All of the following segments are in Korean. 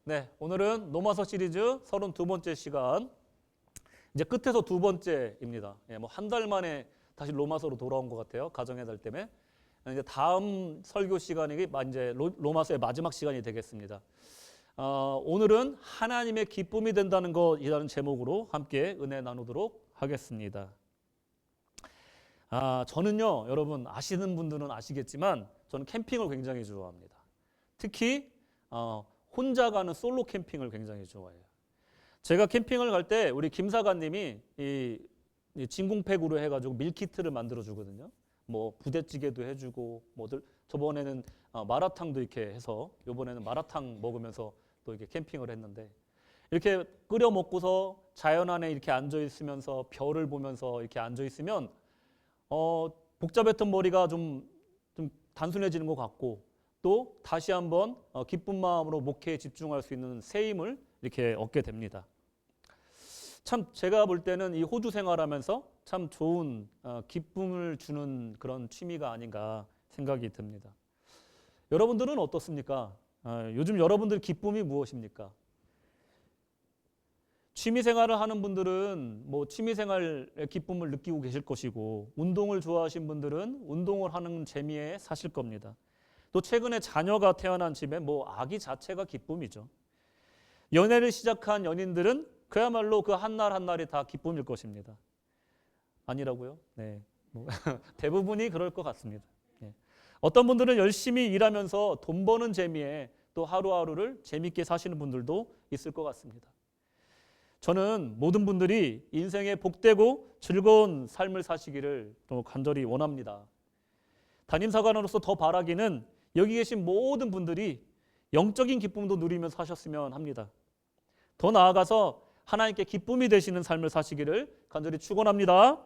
네, 오늘은 로마서 시리즈 32번째 시간. 이제 끝에서 두 번째입니다. 예, 뭐 한 달 만에 다시 로마서로 돌아온 것 같아요. 가정의 달 때문에. 이제 다음 설교 시간이 이제 로마서의 마지막 시간이 되겠습니다. 오늘은 하나님의 기쁨이 된다는 것이라는 제목으로 함께 은혜 나누도록 하겠습니다. 저는요, 여러분 아시는 분들은 아시겠지만 저는 캠핑을 굉장히 좋아합니다. 특히 혼자 가는 솔로 캠핑을 굉장히 좋아해요. 제가 캠핑을 갈 때 우리 김 사관님이 이 진공팩으로 해가지고 밀키트를 만들어 주거든요. 뭐 부대찌개도 해주고 뭐들 저번에는 마라탕도 이렇게 해서 이번에는 마라탕 먹으면서 또 이렇게 캠핑을 했는데 이렇게 끓여 먹고서 자연 안에 이렇게 앉아 있으면서 별을 보면서 이렇게 앉아 있으면 복잡했던 머리가 좀 단순해지는 것 같고 또 다시 한번 기쁜 마음으로 목회에 집중할 수 있는 새 힘을 이렇게 얻게 됩니다. 참 제가 볼 때는 이 호주 생활하면서 참 좋은 기쁨을 주는 그런 취미가 아닌가 생각이 듭니다. 여러분들은 어떻습니까? 요즘 여러분들 기쁨이 무엇입니까? 취미 생활을 하는 분들은 뭐 취미 생활의 기쁨을 느끼고 계실 것이고 운동을 좋아하시는 분들은 운동을 하는 재미에 사실 겁니다. 또 최근에 자녀가 태어난 집에 뭐 아기 자체가 기쁨이죠. 연애를 시작한 연인들은 그야말로 그 한 날 한 날이 다 기쁨일 것입니다. 아니라고요? 네, 뭐 대부분이 그럴 것 같습니다. 네. 어떤 분들은 열심히 일하면서 돈 버는 재미에 또 하루하루를 재밌게 사시는 분들도 있을 것 같습니다. 저는 모든 분들이 인생에 복되고 즐거운 삶을 사시기를 또 간절히 원합니다. 담임사관으로서 더 바라기는 여기 계신 모든 분들이 영적인 기쁨도 누리며 사셨으면 합니다. 더 나아가서 하나님께 기쁨이 되시는 삶을 사시기를 간절히 축원합니다.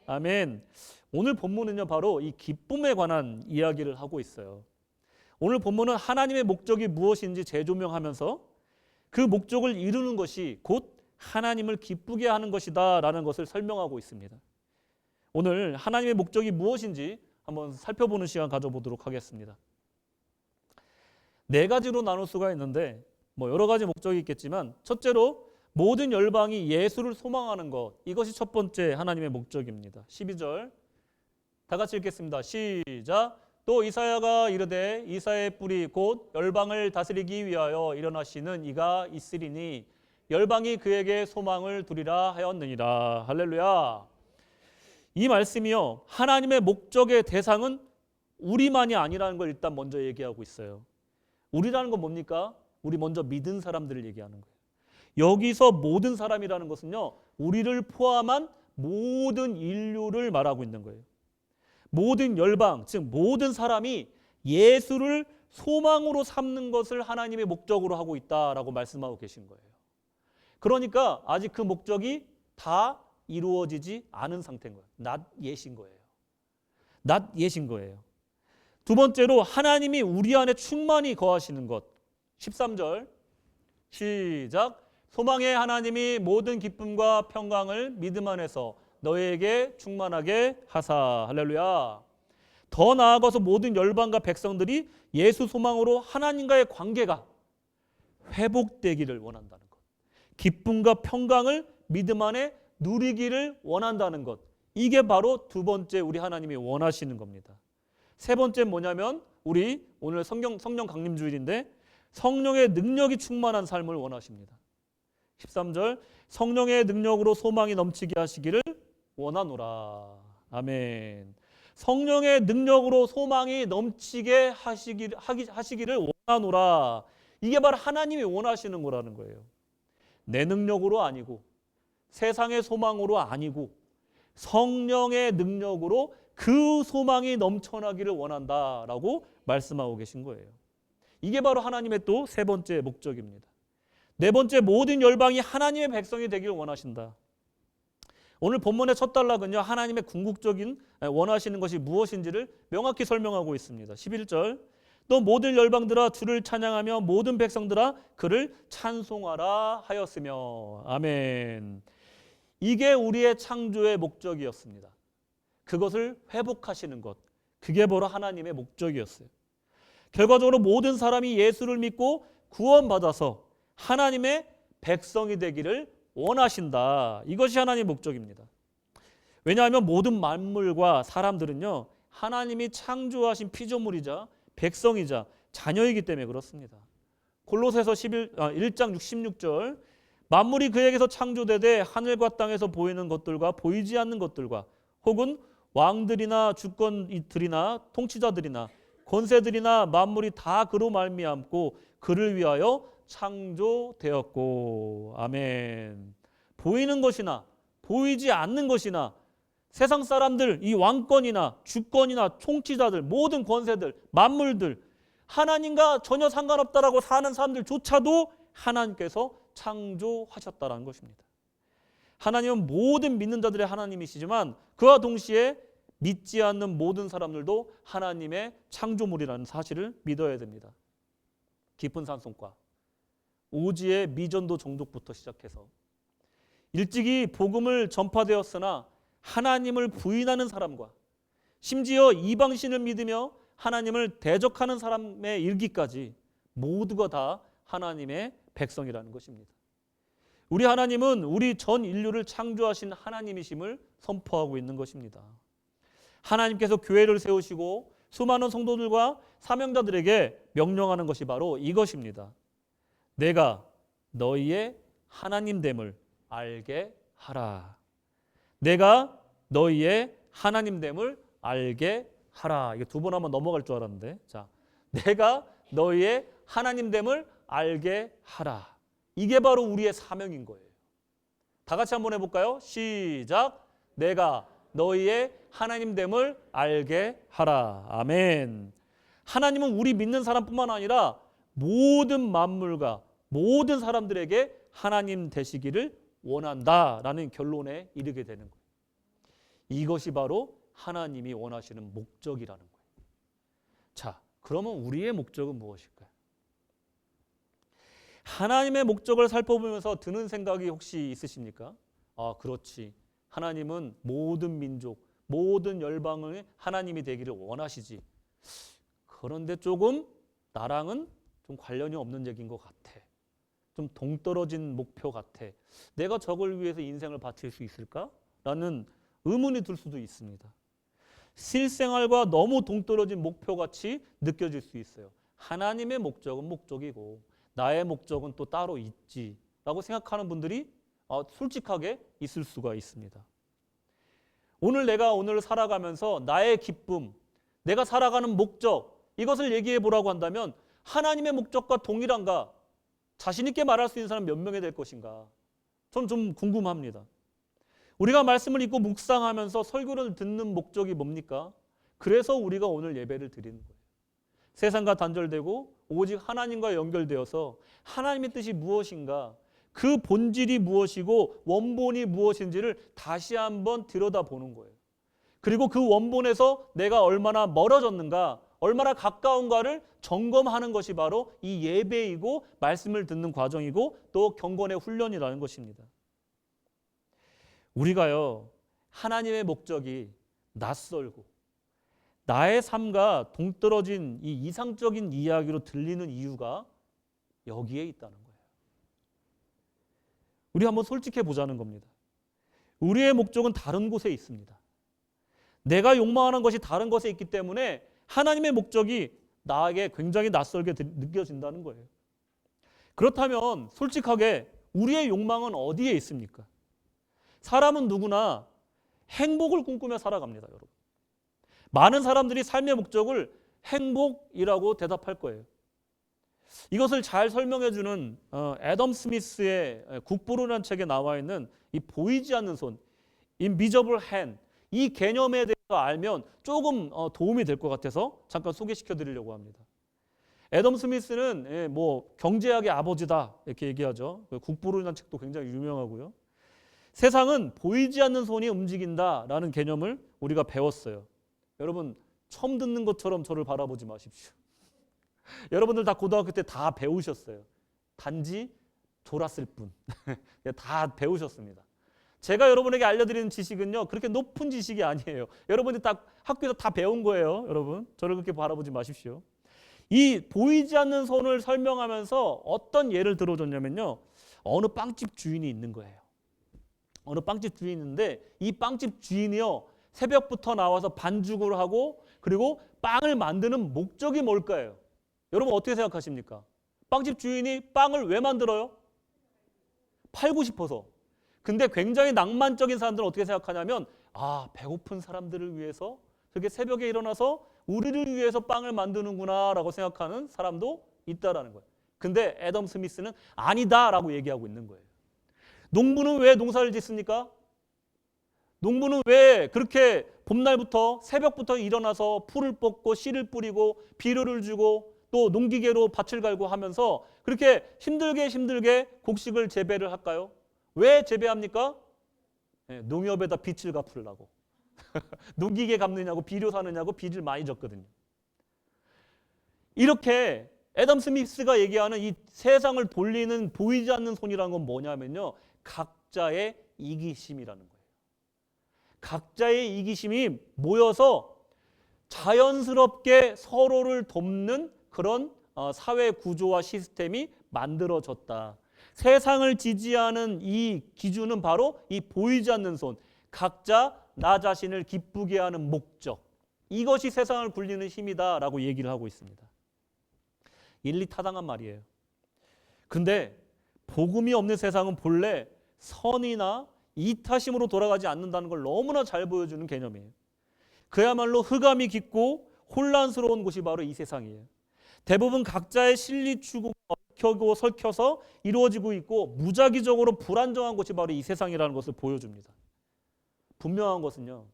아멘. 오늘 본문은요 바로 이 기쁨에 관한 이야기를 하고 있어요. 오늘 본문은 하나님의 목적이 무엇인지 재조명하면서 그 목적을 이루는 것이 곧 하나님을 기쁘게 하는 것이다 라는 것을 설명하고 있습니다. 오늘 하나님의 목적이 무엇인지 한번 살펴보는 시간 가져보도록 하겠습니다. 네 가지로 나눌 수가 있는데 뭐 여러 가지 목적이 있겠지만 첫째로 모든 열방이 예수를 소망하는 것, 이것이 첫 번째 하나님의 목적입니다. 12절 다 같이 읽겠습니다. 시작. 또 이사야가 이르되 이사야의 뿔이 곧 열방을 다스리기 위하여 일어나시는 이가 있으리니 열방이 그에게 소망을 두리라 하였느니라. 할렐루야. 이 말씀이요 하나님의 목적의 대상은 우리만이 아니라는 걸 일단 먼저 얘기하고 있어요. 우리라는 건 뭡니까? 우리 먼저 믿은 사람들을 얘기하는 거예요. 여기서 모든 사람이라는 것은요 우리를 포함한 모든 인류를 말하고 있는 거예요. 모든 열방, 즉 모든 사람이 예수를 소망으로 삼는 것을 하나님의 목적으로 하고 있다라고 말씀하고 계신 거예요. 그러니까 아직 그 목적이 다 이루어지지 않은 상태인 거예요. not yet인 거예요. not yet인 거예요. 두 번째로 하나님이 우리 안에 충만히 거하시는 것. 13절 시작. 소망의 하나님이 모든 기쁨과 평강을 믿음 안에서 너에게 충만하게 하사. 할렐루야. 더 나아가서 모든 열방과 백성들이 예수 소망으로 하나님과의 관계가 회복되기를 원한다는 것. 기쁨과 평강을 믿음 안에 누리기를 원한다는 것. 이게 바로 두 번째 우리 하나님이 원하시는 겁니다. 세 번째는 뭐냐면 우리 오늘 성령 강림 주일인데 성령의 능력이 충만한 삶을 원하십니다. 13절 성령의 능력으로 소망이 넘치게 하시기를 원하노라. 아멘. 성령의 능력으로 소망이 넘치게 하시기를 원하노라. 이게 바로 하나님이 원하시는 거라는 거예요. 내 능력으로 아니고 세상의 소망으로 아니고 성령의 능력으로 그 소망이 넘쳐나기를 원한다라고 말씀하고 계신 거예요. 이게 바로 하나님의 또 세 번째 목적입니다. 네 번째 모든 열방이 하나님의 백성이 되기를 원하신다. 오늘 본문의 첫 단락은요 하나님의 궁극적인 원하시는 것이 무엇인지를 명확히 설명하고 있습니다. 11절 또 모든 열방들아 주를 찬양하며 모든 백성들아 그를 찬송하라 하였으며. 아멘. 이게 우리의 창조의 목적이었습니다. 그것을 회복하시는 것, 그게 바로 하나님의 목적이었어요. 결과적으로 모든 사람이 예수를 믿고 구원받아서 하나님의 백성이 되기를 원하신다. 이것이 하나님의 목적입니다. 왜냐하면 모든 만물과 사람들은요, 하나님이 창조하신 피조물이자 백성이자 자녀이기 때문에 그렇습니다. 골로새서 1장 66절, 만물이 그에게서 창조되되 하늘과 땅에서 보이는 것들과 보이지 않는 것들과 혹은 왕들이나 주권들이나 통치자들이나 권세들이나 만물이 다 그로 말미암고 그를 위하여 창조되었고. 아멘. 보이는 것이나 보이지 않는 것이나 세상 사람들, 이 왕권이나 주권이나 통치자들, 모든 권세들, 만물들, 하나님과 전혀 상관없다라고 사는 사람들조차도 하나님께서 창조하셨다라는 것입니다. 하나님은 모든 믿는 자들의 하나님이시지만 그와 동시에 믿지 않는 모든 사람들도 하나님의 창조물이라는 사실을 믿어야 됩니다. 깊은 산송과 오지의 미전도 종족부터 시작해서 일찍이 복음을 전파되었으나 하나님을 부인하는 사람과 심지어 이방신을 믿으며 하나님을 대적하는 사람의 일기까지 모두가 다 하나님의 백성이라는 것입니다. 우리 하나님은 우리 전 인류를 창조하신 하나님이심을 선포하고 있는 것입니다. 하나님께서 교회를 세우시고 수많은 성도들과 사명자들에게 명령하는 것이 바로 이것입니다. 내가 너희의 하나님됨을 알게 하라. 내가 너희의 하나님됨을 알게 하라. 이게 두 번 하면 넘어갈 줄 알았는데, 자, 내가 너희의 하나님됨을 알게 하라. 이게 바로 우리의 사명인 거예요. 다 같이 한번 해볼까요? 시작. 내가 너희의 하나님됨을 알게 하라. 아멘. 하나님은 우리 믿는 사람뿐만 아니라 모든 만물과 모든 사람들에게 하나님 되시기를 원한다라는 결론에 이르게 되는 거예요. 이것이 바로 하나님이 원하시는 목적이라는 거예요. 자, 그러면 우리의 목적은 무엇일까요? 하나님의 목적을 살펴보면서 드는 생각이 혹시 있으십니까? 아, 그렇지. 하나님은 모든 민족, 모든 열방의 하나님이 되기를 원하시지. 그런데 조금 나랑은 좀 관련이 없는 얘기인 것 같아. 좀 동떨어진 목표 같아. 내가 저걸 위해서 인생을 바칠 수 있을까? 라는 의문이 들 수도 있습니다. 실생활과 너무 동떨어진 목표같이 느껴질 수 있어요. 하나님의 목적은 목적이고 나의 목적은 또 따로 있지라고 생각하는 분들이 솔직하게 있을 수가 있습니다. 오늘 살아가면서 나의 기쁨, 내가 살아가는 목적, 이것을 얘기해 보라고 한다면 하나님의 목적과 동일한가? 자신 있게 말할 수 있는 사람 몇 명이 될 것인가? 전 좀 궁금합니다. 우리가 말씀을 읽고 묵상하면서 설교를 듣는 목적이 뭡니까? 그래서 우리가 오늘 예배를 드리는 거예요. 세상과 단절되고 오직 하나님과 연결되어서 하나님의 뜻이 무엇인가, 그 본질이 무엇이고 원본이 무엇인지를 다시 한번 들여다보는 거예요. 그리고 그 원본에서 내가 얼마나 멀어졌는가, 얼마나 가까운가를 점검하는 것이 바로 이 예배이고 말씀을 듣는 과정이고 또 경건의 훈련이라는 것입니다. 우리가요, 하나님의 목적이 낯설고 나의 삶과 동떨어진 이 이상적인 이야기로 들리는 이유가 여기에 있다는 거예요. 우리 한번 솔직해 보자는 겁니다. 우리의 목적은 다른 곳에 있습니다. 내가 욕망하는 것이 다른 곳에 있기 때문에 하나님의 목적이 나에게 굉장히 낯설게 느껴진다는 거예요. 그렇다면 솔직하게 우리의 욕망은 어디에 있습니까? 사람은 누구나 행복을 꿈꾸며 살아갑니다, 여러분. 많은 사람들이 삶의 목적을 행복이라고 대답할 거예요. 이것을 잘 설명해주는 애덤 스미스의 국부론이라는 책에 나와 있는 이 보이지 않는 손, invisible hand, 이 개념에 대해서 알면 조금 도움이 될 것 같아서 잠깐 소개시켜 드리려고 합니다. 애덤 스미스는 경제학의 아버지다 이렇게 얘기하죠. 국부론이라는 책도 굉장히 유명하고요. 세상은 보이지 않는 손이 움직인다라는 개념을 우리가 배웠어요. 여러분 처음 듣는 것처럼 저를 바라보지 마십시오. 여러분들 다 고등학교 때 다 배우셨어요. 단지 졸았을 뿐. 다 배우셨습니다. 제가 여러분에게 알려드리는 지식은요, 그렇게 높은 지식이 아니에요. 여러분이 딱 학교에서 다 배운 거예요. 여러분 저를 그렇게 바라보지 마십시오. 이 보이지 않는 손을 설명하면서 어떤 예를 들어줬냐면요. 어느 빵집 주인이 있는 거예요. 어느 빵집 주인이 있는데 이 빵집 주인이요. 새벽부터 나와서 반죽을 하고 그리고 빵을 만드는 목적이 뭘까요? 여러분 어떻게 생각하십니까? 빵집 주인이 빵을 왜 만들어요? 팔고 싶어서. 근데 굉장히 낭만적인 사람들은 어떻게 생각하냐면 배고픈 사람들을 위해서 저렇게 새벽에 일어나서 우리를 위해서 빵을 만드는구나 라고 생각하는 사람도 있다라는 거예요. 근데 애덤 스미스는 아니다라고 얘기하고 있는 거예요. 농부는 왜 농사를 짓습니까? 농부는 왜 그렇게 봄날부터 새벽부터 일어나서 풀을 뽑고 씨를 뿌리고 비료를 주고 또 농기계로 밭을 갈고 하면서 그렇게 힘들게 곡식을 재배를 할까요? 왜 재배합니까? 농협에다 빚을 갚으려고. 농기계 갚느냐고 비료 사느냐고 빚을 많이 졌거든요. 이렇게 애덤 스미스가 얘기하는 이 세상을 돌리는 보이지 않는 손이라는 건 뭐냐면요. 각자의 이기심이라는 거예요. 각자의 이기심이 모여서 자연스럽게 서로를 돕는 그런 사회 구조와 시스템이 만들어졌다. 세상을 지지하는 이 기준은 바로 이 보이지 않는 손, 각자 나 자신을 기쁘게 하는 목적, 이것이 세상을 굴리는 힘이다라고 얘기를 하고 있습니다. 일리타당한 말이에요. 근데 복음이 없는 세상은 본래 선이나 이타심으로 돌아가지 않는다는 걸 너무나 잘 보여주는 개념이에요. 그야말로 흑암이 깊고 혼란스러운 곳이 바로 이 세상이에요. 대부분 각자의 실리 추구가 얽혀고 설켜서 이루어지고 있고 무작위적으로 불안정한 곳이 바로 이 세상이라는 것을 보여줍니다. 분명한 것은요.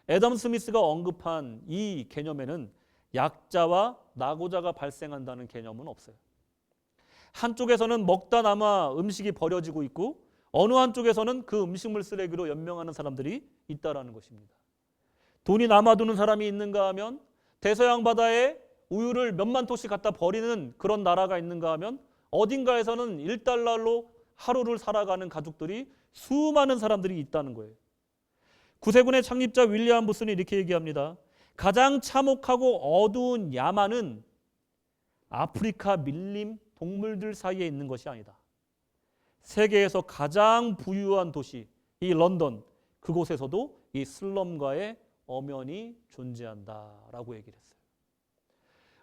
애덤 스미스가 언급한 이 개념에는 약자와 낙오자가 발생한다는 개념은 없어요. 한쪽에서는 먹다 남아 음식이 버려지고 있고 어느 한쪽에서는 그 음식물 쓰레기로 연명하는 사람들이 있다라는 것입니다. 돈이 남아두는 사람이 있는가 하면 대서양 바다에 우유를 몇만 톤씩 갖다 버리는 그런 나라가 있는가 하면 어딘가에서는 1달러로 하루를 살아가는 가족들이 수많은 사람들이 있다는 거예요. 구세군의 창립자 윌리엄 부스는 이렇게 얘기합니다. 가장 참혹하고 어두운 야만은 아프리카 밀림 동물들 사이에 있는 것이 아니다. 세계에서 가장 부유한 도시 이 런던, 그곳에서도 이 슬럼과의 엄연히 존재한다라고 얘기를 했어요.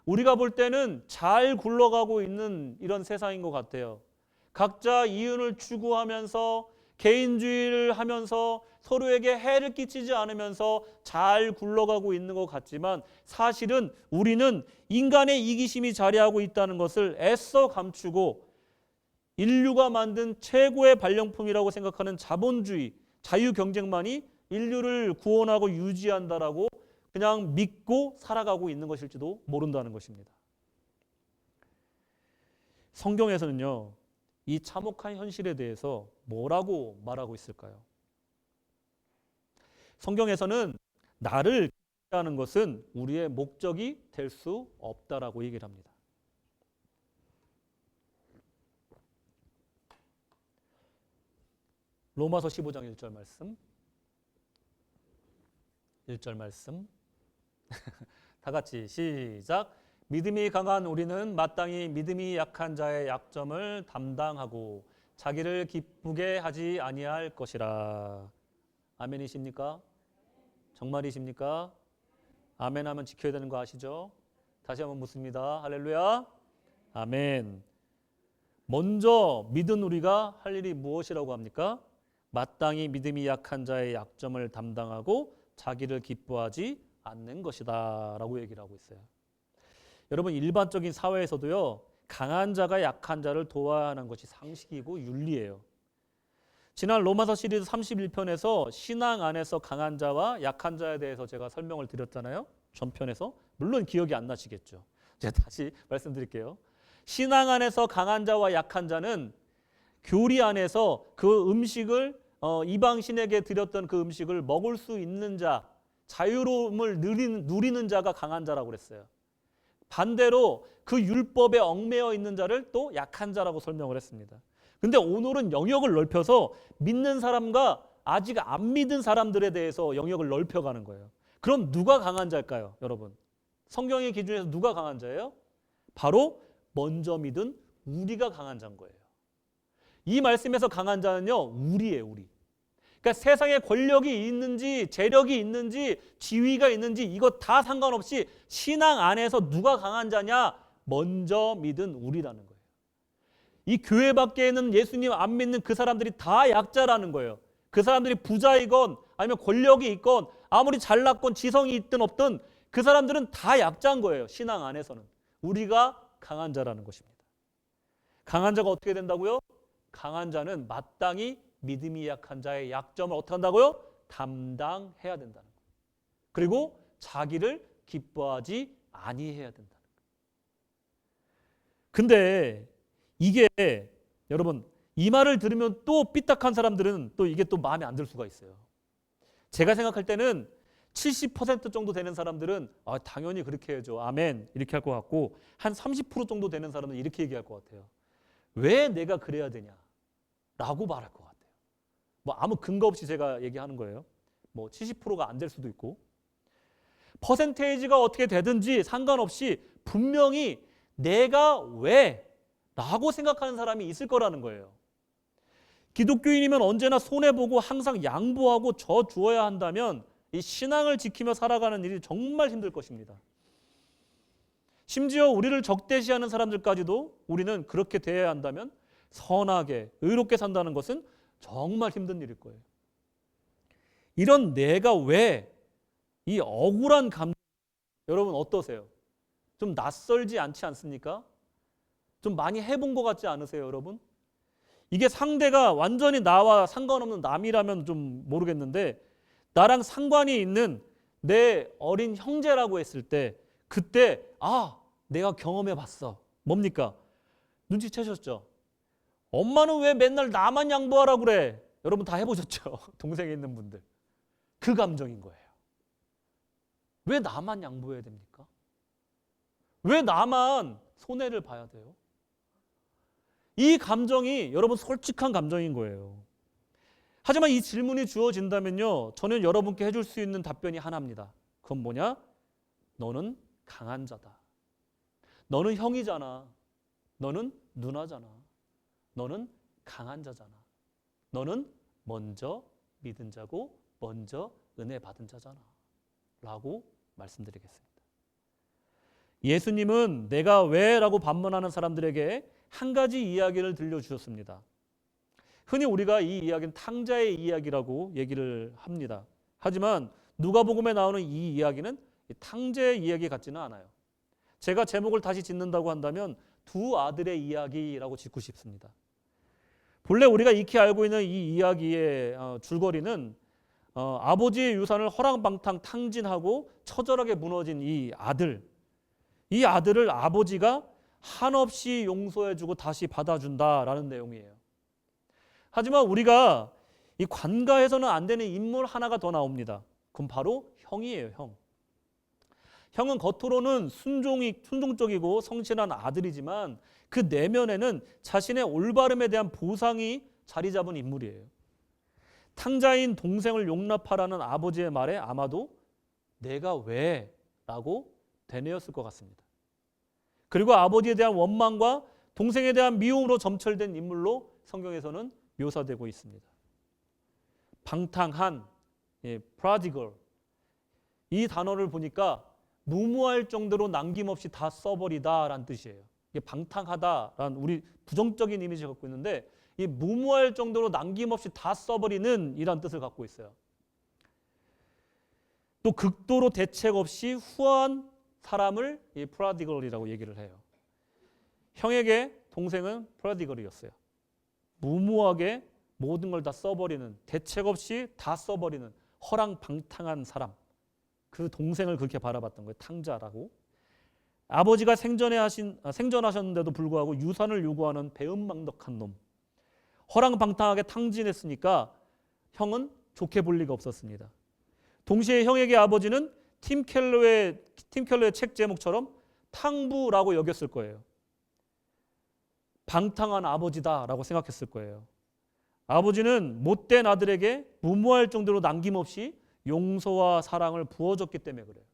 우리가 볼 때는 잘 굴러가고 있는 이런 세상인 것 같아요. 각자 이윤을 추구하면서 개인주의를 하면서 서로에게 해를 끼치지 않으면서 잘 굴러가고 있는 것 같지만 사실은 우리는 인간의 이기심이 자리하고 있다는 것을 애써 감추고 인류가 만든 최고의 발명품이라고 생각하는 자본주의, 자유경쟁만이 인류를 구원하고 유지한다라고 그냥 믿고 살아가고 있는 것일지도 모른다는 것입니다. 성경에서는요, 이 참혹한 현실에 대해서 뭐라고 말하고 있을까요? 성경에서는 나를 하는 것은 우리의 목적이 될 수 없다라고 얘기를 합니다. 로마서 15장 1절 말씀. 1절 말씀. 다 같이 시작. 믿음이 강한 우리는 마땅히 믿음이 약한 자의 약점을 담당하고 자기를 기쁘게 하지 아니할 것이라. 아멘이십니까? 정말이십니까? 아멘하면 지켜야 되는 거 아시죠? 다시 한번 묻습니다. 할렐루야. 아멘. 먼저 믿은 우리가 할 일이 무엇이라고 합니까? 마땅히 믿음이 약한 자의 약점을 담당하고 자기를 기뻐하지 않는 것이다 라고 얘기를 하고 있어요. 여러분 일반적인 사회에서도요, 강한 자가 약한 자를 도와야 하는 것이 상식이고 윤리예요. 지난 로마서 시리즈 31편에서 신앙 안에서 강한 자와 약한 자에 대해서 제가 설명을 드렸잖아요. 전편에서. 물론 기억이 안 나시겠죠. 제가 다시 말씀드릴게요. 신앙 안에서 강한 자와 약한 자는 교리 안에서 그 음식을 이방 신에게 드렸던 그 음식을 먹을 수 있는 자, 자유로움을 누리는 자가 강한 자라고 그랬어요. 반대로 그 율법에 얽매여 있는 자를 또 약한 자라고 설명을 했습니다. 근데 오늘은 영역을 넓혀서 믿는 사람과 아직 안 믿은 사람들에 대해서 영역을 넓혀가는 거예요. 그럼 누가 강한 자일까요, 여러분? 성경의 기준에서 누가 강한 자예요? 바로 먼저 믿은 우리가 강한 자인 거예요. 이 말씀에서 강한 자는요, 우리예요, 우리. 그러니까 세상에 권력이 있는지 재력이 있는지 지위가 있는지 이거 다 상관없이 신앙 안에서 누가 강한 자냐? 먼저 믿은 우리라는 거예요. 이 교회 밖에 있는 예수님 안 믿는 그 사람들이 다 약자라는 거예요. 그 사람들이 부자이건 아니면 권력이 있건 아무리 잘났건 지성이 있든 없든 그 사람들은 다 약자인 거예요. 신앙 안에서는. 우리가 강한 자라는 것입니다. 강한 자가 어떻게 된다고요? 강한 자는 마땅히 믿음이 약한 자의 약점을 어떻게 한다고요? 담당해야 된다는 거예요. 그리고 자기를 기뻐하지 아니해야 된다는 거예요. 근데 이게 여러분 이 말을 들으면 또 삐딱한 사람들은 또 이게 또 마음에 안 들 수가 있어요. 제가 생각할 때는 70% 정도 되는 사람들은 당연히 그렇게 해야죠. 아멘 이렇게 할 것 같고 한 30% 정도 되는 사람은 이렇게 얘기할 것 같아요. 왜 내가 그래야 되냐? 라고 말할 것 같아요. 뭐 아무 근거 없이 제가 얘기하는 거예요. 뭐 70%가 안 될 수도 있고 퍼센테이지가 어떻게 되든지 상관없이 분명히 내가 왜? 라고 생각하는 사람이 있을 거라는 거예요. 기독교인이면 언제나 손해보고 항상 양보하고 져주어야 한다면 이 신앙을 지키며 살아가는 일이 정말 힘들 것입니다. 심지어 우리를 적대시하는 사람들까지도 우리는 그렇게 대해야 한다면 선하게 의롭게 산다는 것은 정말 힘든 일일 거예요. 이런 내가 왜 이 억울한 감정 여러분 어떠세요? 좀 낯설지 않지 않습니까? 좀 많이 해본 것 같지 않으세요, 여러분? 이게 상대가 완전히 나와 상관없는 남이라면 좀 모르겠는데 나랑 상관이 있는 내 어린 형제라고 했을 때 그때 내가 경험해 봤어. 뭡니까? 눈치채셨죠? 엄마는 왜 맨날 나만 양보하라 그래? 여러분 다 해보셨죠? 동생에 있는 분들. 그 감정인 거예요. 왜 나만 양보해야 됩니까? 왜 나만 손해를 봐야 돼요? 이 감정이 여러분 솔직한 감정인 거예요. 하지만 이 질문이 주어진다면요. 저는 여러분께 해줄 수 있는 답변이 하나입니다. 그건 뭐냐? 너는 강한 자다. 너는 형이잖아. 너는 누나잖아. 너는 강한 자잖아. 너는 먼저 믿은 자고 먼저 은혜 받은 자잖아. 라고 말씀드리겠습니다. 예수님은 내가 왜? 라고 반문하는 사람들에게 한 가지 이야기를 들려주셨습니다. 흔히 우리가 이 이야기는 탕자의 이야기라고 얘기를 합니다. 하지만 누가복음에 나오는 이 이야기는 탕자의 이야기 같지는 않아요. 제가 제목을 다시 짓는다고 한다면 두 아들의 이야기라고 짓고 싶습니다. 본래 우리가 익히 알고 있는 이 이야기의 줄거리는 아버지의 유산을 허랑방탕 탕진하고 처절하게 무너진 이 아들을 아버지가 한없이 용서해주고 다시 받아준다라는 내용이에요. 하지만 우리가 이 관가해서는 안 되는 인물 하나가 더 나옵니다. 그건 바로 형이에요, 형. 형은 겉으로는 순종적이고 성실한 아들이지만 그 내면에는 자신의 올바름에 대한 보상이 자리 잡은 인물이에요. 탕자인 동생을 용납하라는 아버지의 말에 아마도 내가 왜? 라고 되뇌었을 것 같습니다. 그리고 아버지에 대한 원망과 동생에 대한 미움으로 점철된 인물로 성경에서는 묘사되고 있습니다. 방탕한, prodigal. 이 단어를 보니까 무모할 정도로 남김없이 다 써버리다라는 뜻이에요. 이게 방탕하다라는 우리 부정적인 이미지를 갖고 있는데 이 무모할 정도로 남김없이 다 써버리는 이란 뜻을 갖고 있어요. 또 극도로 대책 없이 후한 사람을 이 prodigal이라고 얘기를 해요. 형에게 동생은 prodigal이었어요. 무모하게 모든 걸 다 써버리는, 대책 없이 다 써버리는 허랑방탕한 사람. 그 동생을 그렇게 바라봤던 거예요. 탕자라고. 아버지가 생전하셨는데도 불구하고 유산을 요구하는 배은망덕한 놈. 허랑방탕하게 탕진했으니까 형은 좋게 볼 리가 없었습니다. 동시에 형에게 아버지는 팀 켈러의 책 제목처럼 탕부라고 여겼을 거예요. 방탕한 아버지다라고 생각했을 거예요. 아버지는 못된 아들에게 무모할 정도로 남김없이 용서와 사랑을 부어줬기 때문에 그래요.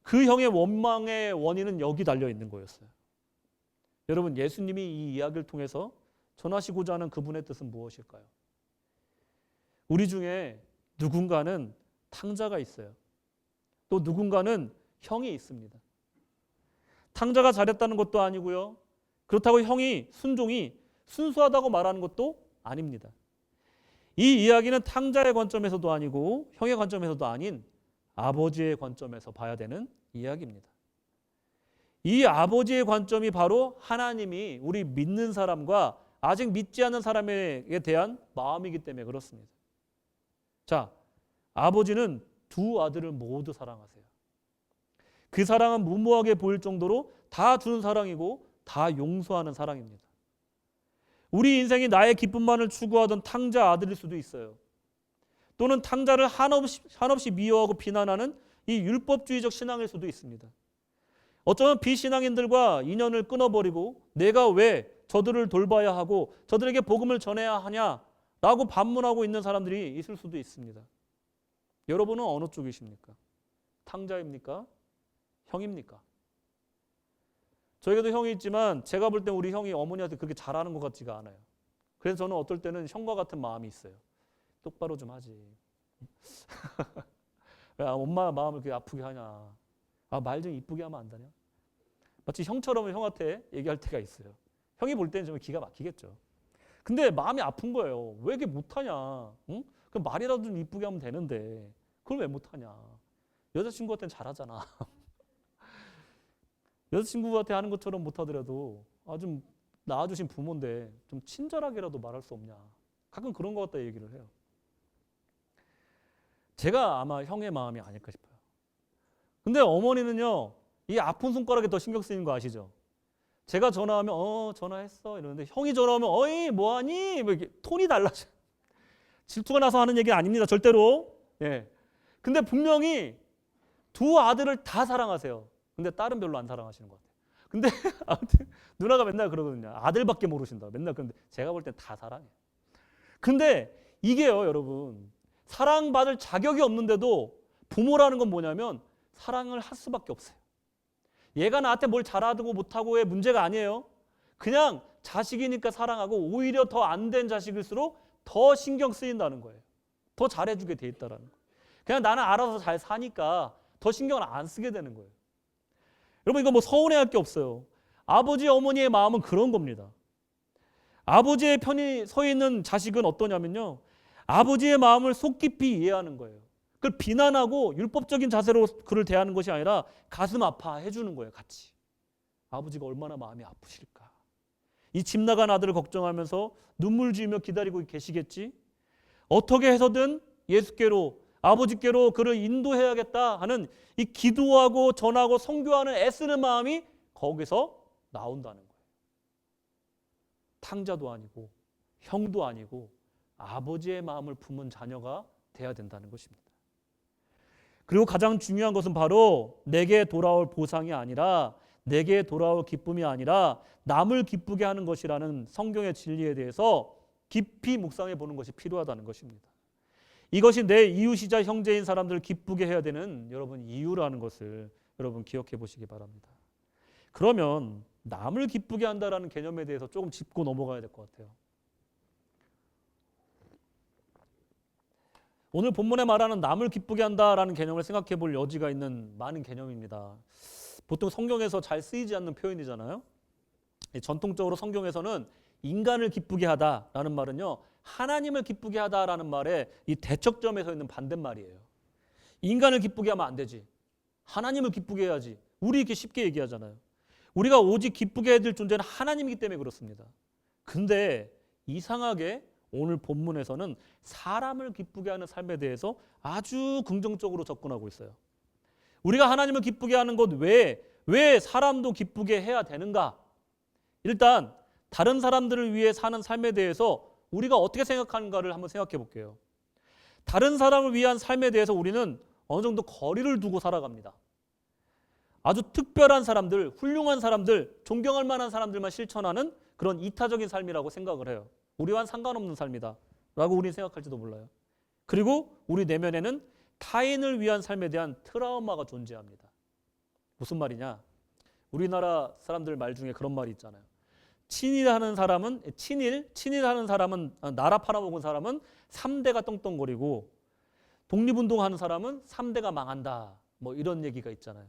그 형의 원망의 원인은 여기 달려 있는 거였어요. 여러분, 예수님이 이 이야기를 통해서 전하시고자 하는 그분의 뜻은 무엇일까요? 우리 중에 누군가는 탕자가 있어요. 또 누군가는 형이 있습니다. 탕자가 잘했다는 것도 아니고요. 그렇다고 형이 순종이 순수하다고 말하는 것도 아닙니다. 이 이야기는 탕자의 관점에서도 아니고 형의 관점에서도 아닌 아버지의 관점에서 봐야 되는 이야기입니다. 이 아버지의 관점이 바로 하나님이 우리 믿는 사람과 아직 믿지 않는 사람에 대한 마음이기 때문에 그렇습니다. 자, 아버지는 두 아들을 모두 사랑하세요. 그 사랑은 무모하게 보일 정도로 다 주는 사랑이고 다 용서하는 사랑입니다. 우리 인생이 나의 기쁨만을 추구하던 탕자 아들일 수도 있어요. 또는 탕자를 한없이 미워하고 비난하는 이 율법주의적 신앙일 수도 있습니다. 어쩌면 비신앙인들과 인연을 끊어버리고 내가 왜 저들을 돌봐야 하고 저들에게 복음을 전해야 하냐라고 반문하고 있는 사람들이 있을 수도 있습니다. 여러분은 어느 쪽이십니까? 탕자입니까? 형입니까? 저에게도 형이 있지만 제가 볼 때 우리 형이 어머니한테 그렇게 잘하는 것 같지가 않아요. 그래서 저는 어떨 때는 형과 같은 마음이 있어요. 똑바로 좀 하지. 왜 엄마 마음을 그렇게 아프게 하냐. 말 좀 이쁘게 하면 안 되냐. 마치 형처럼 형한테 얘기할 때가 있어요. 형이 볼 때는 좀 기가 막히겠죠. 근데 마음이 아픈 거예요. 왜 이렇게 못하냐. 응? 그럼 말이라도 좀 이쁘게 하면 되는데 그걸 왜 못하냐. 여자친구한테는 잘하잖아. 여자친구한테 하는 것처럼 못하더라도 좀 낳아주신 부모인데 좀 친절하게라도 말할 수 없냐. 가끔 그런 것 같다 얘기를 해요. 제가 아마 형의 마음이 아닐까 싶어요. 근데 어머니는요, 이 아픈 손가락에 더 신경 쓰이는 거 아시죠? 제가 전화하면 전화했어 이러는데 형이 전화하면 어이 뭐하니? 뭐 이렇게 톤이 달라져. 질투가 나서 하는 얘기 아닙니다. 절대로. 예. 근데 분명히 두 아들을 다 사랑하세요. 근데 딸은 별로 안 사랑하시는 것 같아요. 근데 아무튼 누나가 맨날 그러거든요. 아들밖에 모르신다. 맨날 그런데 제가 볼 땐 다 사랑해요. 근데 이게요, 여러분. 사랑받을 자격이 없는데도 부모라는 건 뭐냐면 사랑을 할 수밖에 없어요. 얘가 나한테 뭘 잘하고 못하고의 문제가 아니에요. 그냥 자식이니까 사랑하고 오히려 더 안 된 자식일수록 더 신경 쓰인다는 거예요. 더 잘해주게 돼 있다라는 거예요. 그냥 나는 알아서 잘 사니까 더 신경을 안 쓰게 되는 거예요. 여러분 이거 뭐 서운해할 게 없어요. 아버지 어머니의 마음은 그런 겁니다. 아버지의 편이 서 있는 자식은 어떠냐면요. 아버지의 마음을 속 깊이 이해하는 거예요. 그걸 비난하고 율법적인 자세로 그를 대하는 것이 아니라 가슴 아파해 주는 거예요. 같이. 아버지가 얼마나 마음이 아프실까. 이 집 나간 아들을 걱정하면서 눈물 지으며 기다리고 계시겠지. 어떻게 해서든 예수께로 아버지께로 그를 인도해야겠다 하는 이 기도하고 전하고 선교하는 애쓰는 마음이 거기서 나온다는 거예요. 탕자도 아니고 형도 아니고 아버지의 마음을 품은 자녀가 돼야 된다는 것입니다. 그리고 가장 중요한 것은 바로 내게 돌아올 보상이 아니라 내게 돌아올 기쁨이 아니라 남을 기쁘게 하는 것이라는 성경의 진리에 대해서 깊이 묵상해 보는 것이 필요하다는 것입니다. 이것이 내 이웃이자 형제인 사람들을 기쁘게 해야 되는 여러분 이유라는 것을 여러분 기억해 보시기 바랍니다. 그러면 남을 기쁘게 한다라는 개념에 대해서 조금 짚고 넘어가야 될 것 같아요. 오늘 본문에 말하는 남을 기쁘게 한다라는 개념을 생각해 볼 여지가 있는 많은 개념입니다. 보통 성경에서 잘 쓰이지 않는 표현이잖아요. 전통적으로 성경에서는 인간을 기쁘게 하다라는 말은요. 하나님을 기쁘게 하다라는 말에 이 대척점에 서 있는 반대말이에요. 인간을 기쁘게 하면 안 되지. 하나님을 기쁘게 해야지. 우리 이렇게 쉽게 얘기하잖아요. 우리가 오직 기쁘게 해야 될 존재는 하나님이기 때문에 그렇습니다. 근데 이상하게 오늘 본문에서는 사람을 기쁘게 하는 삶에 대해서 아주 긍정적으로 접근하고 있어요. 우리가 하나님을 기쁘게 하는 것 왜 사람도 기쁘게 해야 되는가? 일단 다른 사람들을 위해 사는 삶에 대해서 우리가 어떻게 생각하는가를 한번 생각해 볼게요. 다른 사람을 위한 삶에 대해서 우리는 어느 정도 거리를 두고 살아갑니다. 아주 특별한 사람들, 훌륭한 사람들, 존경할 만한 사람들만 실천하는 그런 이타적인 삶이라고 생각을 해요. 우리와는 상관없는 삶이다 라고 우리는 생각할지도 몰라요. 그리고 우리 내면에는 타인을 위한 삶에 대한 트라우마가 존재합니다. 무슨 말이냐? 우리나라 사람들 말 중에 그런 말이 있잖아요. 친일하는 사람은 나라 팔아먹은 사람은 3대가 떵떵거리고 독립운동하는 사람은 3대가 망한다. 뭐 이런 얘기가 있잖아요.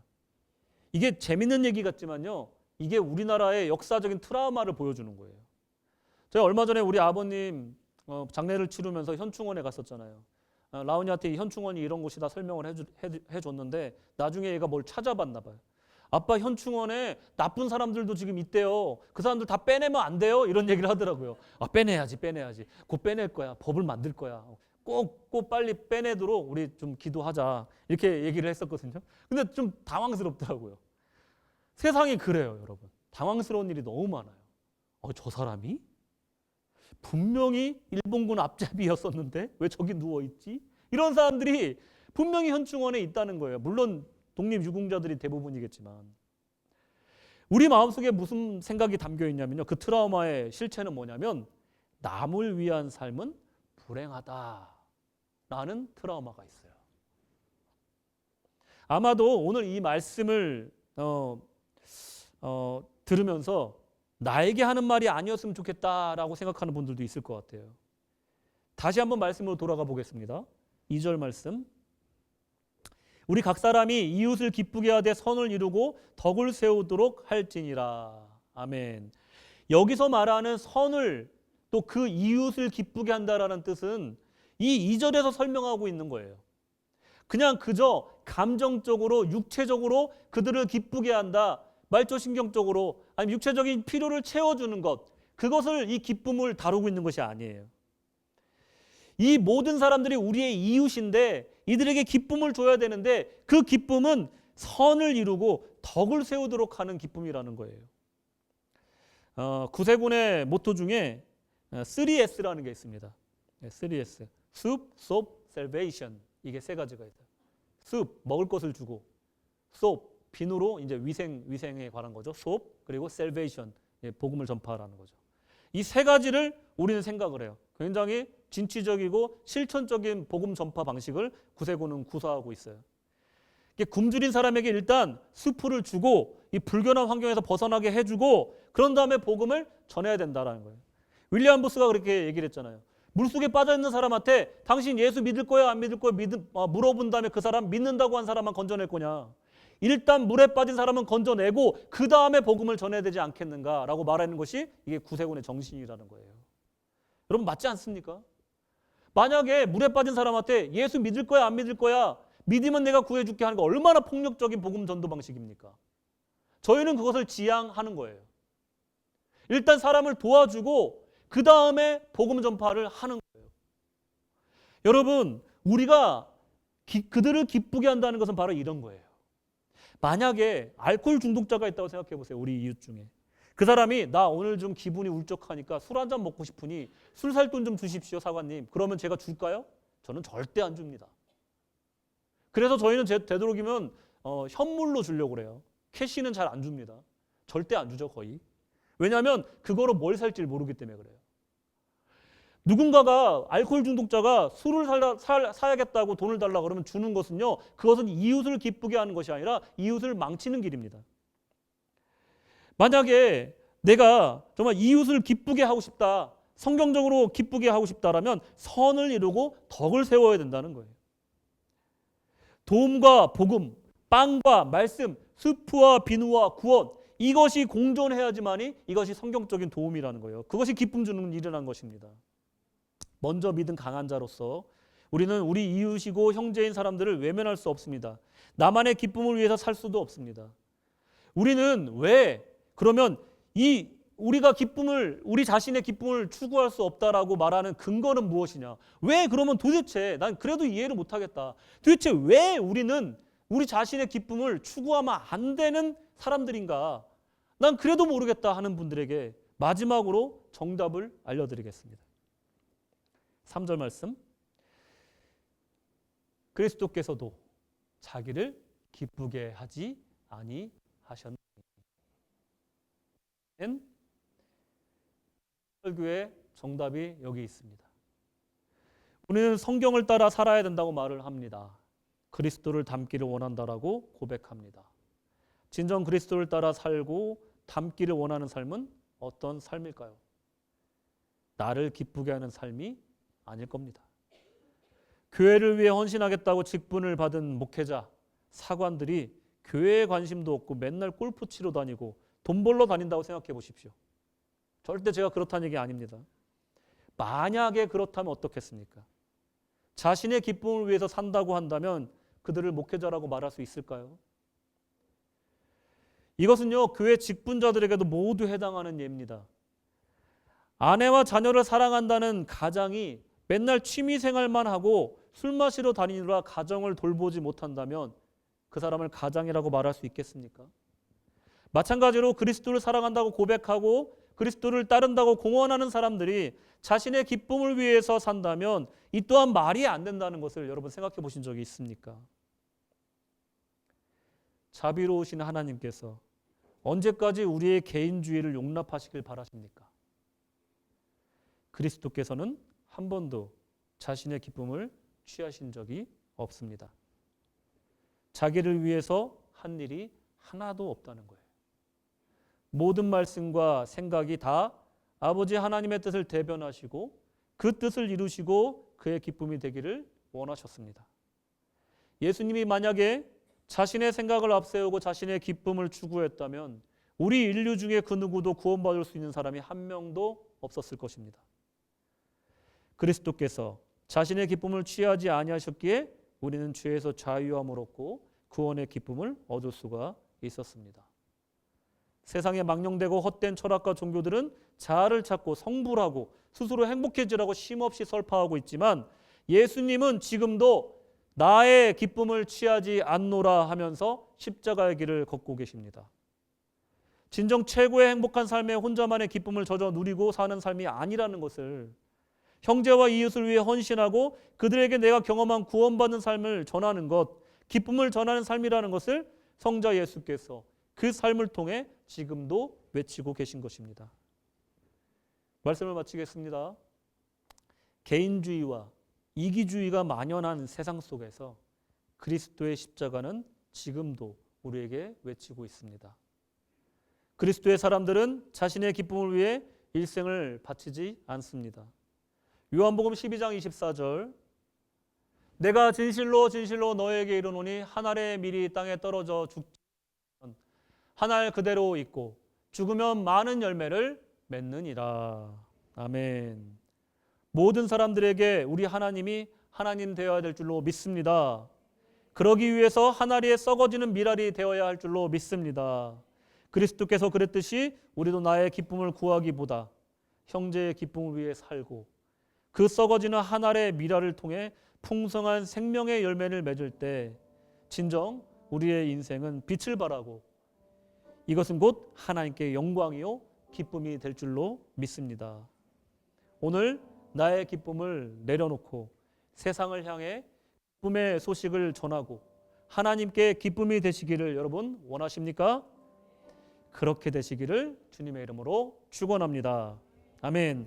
이게 재밌는 얘기 같지만요. 이게 우리나라의 역사적인 트라우마를 보여주는 거예요. 제가 얼마 전에 우리 아버님 장례를 치르면서 현충원에 갔었잖아요. 라온이한테 현충원이 이런 곳이다 설명을 해줬는데 나중에 얘가 뭘 찾아봤나 봐요. 아빠 현충원에 나쁜 사람들도 지금 있대요. 그 사람들 다 빼내면 안 돼요? 이런 얘기를 하더라고요. 빼내야지. 곧 빼낼 거야. 법을 만들 거야. 꼭 빨리 빼내도록 우리 좀 기도하자. 이렇게 얘기를 했었거든요. 근데 좀 당황스럽더라고요. 세상이 그래요, 여러분. 당황스러운 일이 너무 많아요. 저 사람이? 분명히 일본군 앞잡이였었는데 왜 저기 누워있지? 이런 사람들이 분명히 현충원에 있다는 거예요. 물론 독립유공자들이 대부분이겠지만 우리 마음속에 무슨 생각이 담겨 있냐면요. 그 트라우마의 실체는 뭐냐면 남을 위한 삶은 불행하다라는 트라우마가 있어요. 아마도 오늘 이 말씀을 들으면서 나에게 하는 말이 아니었으면 좋겠다라고 생각하는 분들도 있을 것 같아요. 다시 한번 말씀으로 돌아가 보겠습니다. 2절 말씀. 우리 각 사람이 이웃을 기쁘게 하되 선을 이루고 덕을 세우도록 할지니라. 아멘. 여기서 말하는 선을 또 그 이웃을 기쁘게 한다라는 뜻은 이 2절에서 설명하고 있는 거예요. 그냥 그저 감정적으로 육체적으로 그들을 기쁘게 한다. 말초신경적으로 아니면 육체적인 필요를 채워주는 것, 그것을 이 기쁨을 다루고 있는 것이 아니에요. 이 모든 사람들이 우리의 이웃인데 이들에게 기쁨을 줘야 되는데 그 기쁨은 선을 이루고 덕을 세우도록 하는 기쁨이라는 거예요. 구세군의 모토 중에 3S라는 게 있습니다. 3S. Soup, Soap, Salvation. 이게 세 가지가 있어요. Soup, 먹을 것을 주고, Soap, 비누로 이제 위생에 관한 거죠. Soap, 그리고 Salvation, 복음을 전파하라는 거죠. 이 세 가지를 우리는 생각을 해요. 굉장히 진취적이고 실천적인 복음 전파 방식을 구세군은 구사하고 있어요. 굶주린 사람에게 일단 수프를 주고 이 불결한 환경에서 벗어나게 해주고 그런 다음에 복음을 전해야 된다는 거예요. 윌리엄 부스가 그렇게 얘기를 했잖아요. 물속에 빠져있는 사람한테 당신 예수 믿을 거야 안 믿을 거야 물어본 다음에 그 사람 믿는다고 한 사람만 건져낼 거냐. 일단 물에 빠진 사람은 건져내고 그 다음에 복음을 전해야 되지 않겠는가라고 말하는 것이 이게 구세군의 정신이라는 거예요. 여러분 맞지 않습니까? 만약에 물에 빠진 사람한테 예수 믿을 거야 안 믿을 거야 믿으면 내가 구해줄게 하는 거 얼마나 폭력적인 복음 전도 방식입니까? 저희는 그것을 지향하는 거예요. 일단 사람을 도와주고 그 다음에 복음 전파를 하는 거예요. 여러분 우리가 그들을 기쁘게 한다는 것은 바로 이런 거예요. 만약에 알코올 중독자가 있다고 생각해 보세요. 우리 이웃 중에. 그 사람이 나 오늘 좀 기분이 울적하니까 술 한 잔 먹고 싶으니 술 살 돈 좀 주십시오 사관님. 그러면 제가 줄까요? 저는 절대 안 줍니다. 그래서 저희는 되도록이면 현물로 주려고 그래요. 캐시는 잘 안 줍니다. 절대 안 주죠 거의. 왜냐하면 그거로 뭘 살지 모르기 때문에 그래요. 누군가가 알코올 중독자가 술을 사야겠다고 돈을 달라 그러면 주는 것은요. 그것은 이웃을 기쁘게 하는 것이 아니라 이웃을 망치는 길입니다. 만약에 내가 정말 이웃을 기쁘게 하고 싶다. 성경적으로 기쁘게 하고 싶다라면 선을 이루고 덕을 세워야 된다는 거예요. 도움과 복음, 빵과 말씀, 수프와 비누와 구원 이것이 공존해야지만이 이것이 성경적인 도움이라는 거예요. 그것이 기쁨 주는 일이라는 것입니다. 먼저 믿은 강한 자로서 우리는 우리 이웃이고 형제인 사람들을 외면할 수 없습니다. 나만의 기쁨을 위해서 살 수도 없습니다. 우리는 왜 그러면 우리 자신의 기쁨을 추구할 수 없다라고 말하는 근거는 무엇이냐? 왜 그러면 도대체 난 그래도 이해를 못하겠다. 도대체 왜 우리는 우리 자신의 기쁨을 추구하면 안 되는 사람들인가? 난 그래도 모르겠다 하는 분들에게 마지막으로 정답을 알려드리겠습니다. 3절 말씀. 그리스도께서도 자기를 기쁘게 하지 아니하셨나니. 설교의 정답이 여기 있습니다. 우리는 성경을 따라 살아야 된다고 말을 합니다. 그리스도를 닮기를 원한다라고 고백합니다. 진정 그리스도를 따라 살고 닮기를 원하는 삶은 어떤 삶일까요? 나를 기쁘게 하는 삶이 아닐 겁니다. 교회를 위해 헌신하겠다고 직분을 받은 목회자, 사관들이 교회에 관심도 없고 맨날 골프 치러 다니고 돈 벌러 다닌다고 생각해 보십시오. 절대 제가 그렇다는 얘기 아닙니다. 만약에 그렇다면 어떻겠습니까? 자신의 기쁨을 위해서 산다고 한다면 그들을 목회자라고 말할 수 있을까요? 이것은요, 교회 직분자들에게도 모두 해당하는 예입니다. 아내와 자녀를 사랑한다는 가장이 맨날 취미 생활만 하고 술 마시러 다니느라 가정을 돌보지 못한다면 그 사람을 가장이라고 말할 수 있겠습니까? 마찬가지로 그리스도를 사랑한다고 고백하고 그리스도를 따른다고 공언하는 사람들이 자신의 기쁨을 위해서 산다면 이 또한 말이 안 된다는 것을 여러분 생각해 보신 적이 있습니까? 자비로우신 하나님께서 언제까지 우리의 개인주의를 용납하시길 바라십니까? 그리스도께서는 한 번도 자신의 기쁨을 취하신 적이 없습니다. 자기를 위해서 한 일이 하나도 없다는 거예요. 모든 말씀과 생각이 다 아버지 하나님의 뜻을 대변하시고 그 뜻을 이루시고 그의 기쁨이 되기를 원하셨습니다. 예수님이 만약에 자신의 생각을 앞세우고 자신의 기쁨을 추구했다면 우리 인류 중에 그 누구도 구원받을 수 있는 사람이 한 명도 없었을 것입니다. 그리스도께서 자신의 기쁨을 취하지 아니하셨기에 우리는 죄에서 자유함을 얻고 구원의 기쁨을 얻을 수가 있었습니다. 세상에 망령되고 헛된 철학과 종교들은 자아를 찾고 성불하고 스스로 행복해지라고 쉼없이 설파하고 있지만 예수님은 지금도 나의 기쁨을 취하지 않노라 하면서 십자가의 길을 걷고 계십니다. 진정 최고의 행복한 삶에 혼자만의 기쁨을 젖어 누리고 사는 삶이 아니라는 것을, 형제와 이웃을 위해 헌신하고 그들에게 내가 경험한 구원받는 삶을 전하는 것, 기쁨을 전하는 삶이라는 것을 성자 예수께서 그 삶을 통해 지금도 외치고 계신 것입니다. 말씀을 마치겠습니다. 개인주의와 이기주의가 만연한 세상 속에서 그리스도의 십자가는 지금도 우리에게 외치고 있습니다. 그리스도의 사람들은 자신의 기쁨을 위해 일생을 바치지 않습니다. 요한복음 12장 24절, 내가 진실로 진실로 너에게 이르노니 한 알의 밀이 땅에 떨어져 죽지 않으면 한 알 그대로 있고 죽으면 많은 열매를 맺느니라. 아멘. 모든 사람들에게 우리 하나님이 하나님 되어야 될 줄로 믿습니다. 그러기 위해서 한 알이 썩어지는 밀알이 되어야 할 줄로 믿습니다. 그리스도께서 그랬듯이 우리도 나의 기쁨을 구하기보다 형제의 기쁨을 위해 살고 그 썩어지는 한 알의 밀알을 통해 풍성한 생명의 열매를 맺을 때 진정 우리의 인생은 빛을 발하고 이것은 곧 하나님께 영광이요 기쁨이 될 줄로 믿습니다. 오늘 나의 기쁨을 내려놓고 세상을 향해 기쁨의 소식을 전하고 하나님께 기쁨이 되시기를 여러분 원하십니까? 그렇게 되시기를 주님의 이름으로 축원합니다. 아멘.